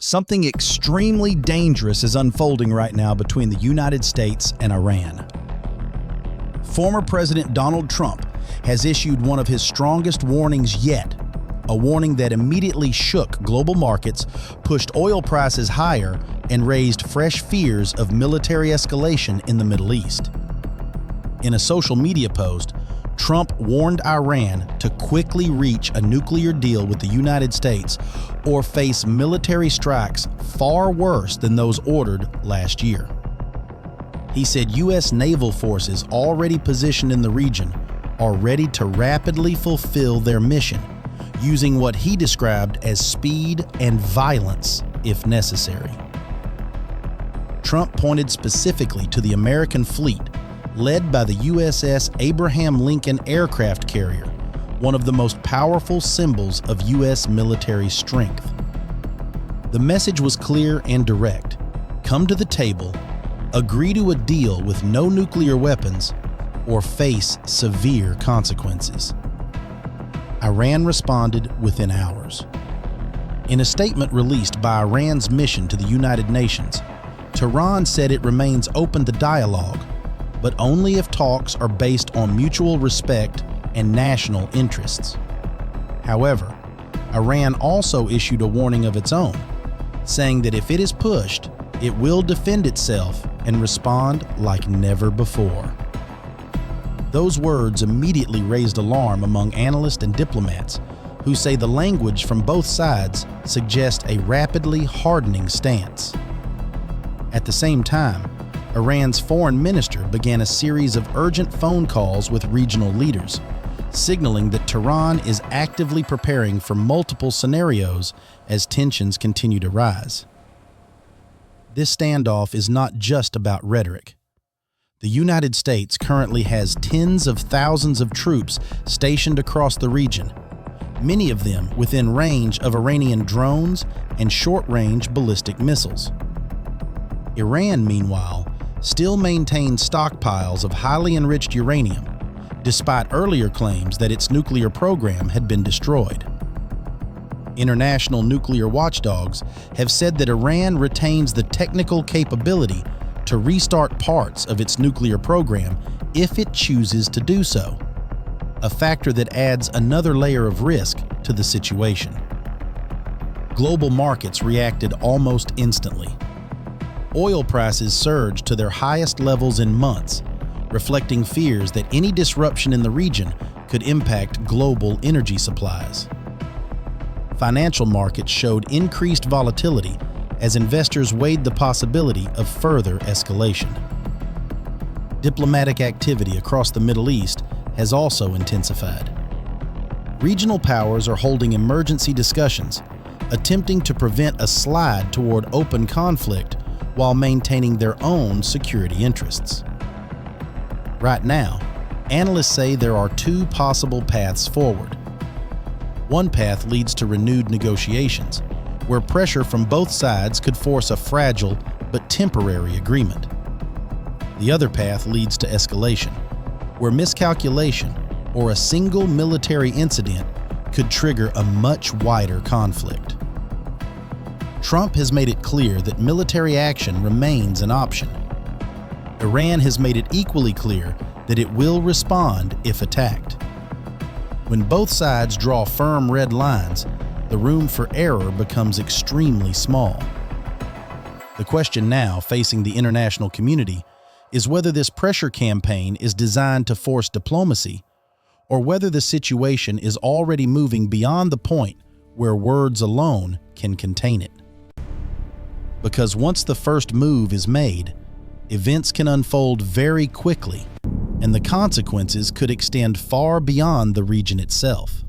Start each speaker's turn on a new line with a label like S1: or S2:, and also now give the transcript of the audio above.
S1: Something extremely dangerous is unfolding right now between the United States and Iran. Former President Donald Trump has issued one of his strongest warnings yet, a warning that immediately shook global markets, pushed oil prices higher, and raised fresh fears of military escalation in the Middle East. In a social media post, Trump warned Iran to quickly reach a nuclear deal with the United States or face military strikes far worse than those ordered last year. He said U.S. naval forces already positioned in the region are ready to rapidly fulfill their mission, using what he described as speed and violence if necessary. Trump pointed specifically to the American fleet led by the USS Abraham Lincoln aircraft carrier, one of the most powerful symbols of U.S. military strength. The message was clear and direct: come to the table, agree to a deal with no nuclear weapons, or face severe consequences. Iran responded within hours. In a statement released by Iran's mission to the United Nations, Tehran said it remains open to dialogue, but only if talks are based on mutual respect and national interests. However, Iran also issued a warning of its own, saying that if it is pushed, it will defend itself and respond like never before. Those words immediately raised alarm among analysts and diplomats who say the language from both sides suggests a rapidly hardening stance. At the same time, Iran's foreign minister began a series of urgent phone calls with regional leaders, signaling that Tehran is actively preparing for multiple scenarios as tensions continue to rise. This standoff is not just about rhetoric. The United States currently has tens of thousands of troops stationed across the region, many of them within range of Iranian drones and short-range ballistic missiles. Iran, meanwhile, still maintains stockpiles of highly enriched uranium, despite earlier claims that its nuclear program had been destroyed. International nuclear watchdogs have said that Iran retains the technical capability to restart parts of its nuclear program if it chooses to do so, a factor that adds another layer of risk to the situation. Global markets reacted almost instantly. Oil prices surged to their highest levels in months, reflecting fears that any disruption in the region could impact global energy supplies. Financial markets showed increased volatility as investors weighed the possibility of further escalation. Diplomatic activity across the Middle East has also intensified. Regional powers are holding emergency discussions, attempting to prevent a slide toward open conflict while maintaining their own security interests. Right now, analysts say there are two possible paths forward. One path leads to renewed negotiations, where pressure from both sides could force a fragile but temporary agreement. The other path leads to escalation, where miscalculation or a single military incident could trigger a much wider conflict. Trump has made it clear that military action remains an option. Iran has made it equally clear that it will respond if attacked. When both sides draw firm red lines, the room for error becomes extremely small. The question now facing the international community is whether this pressure campaign is designed to force diplomacy, or whether the situation is already moving beyond the point where words alone can contain it. Because once the first move is made, events can unfold very quickly, and the consequences could extend far beyond the region itself.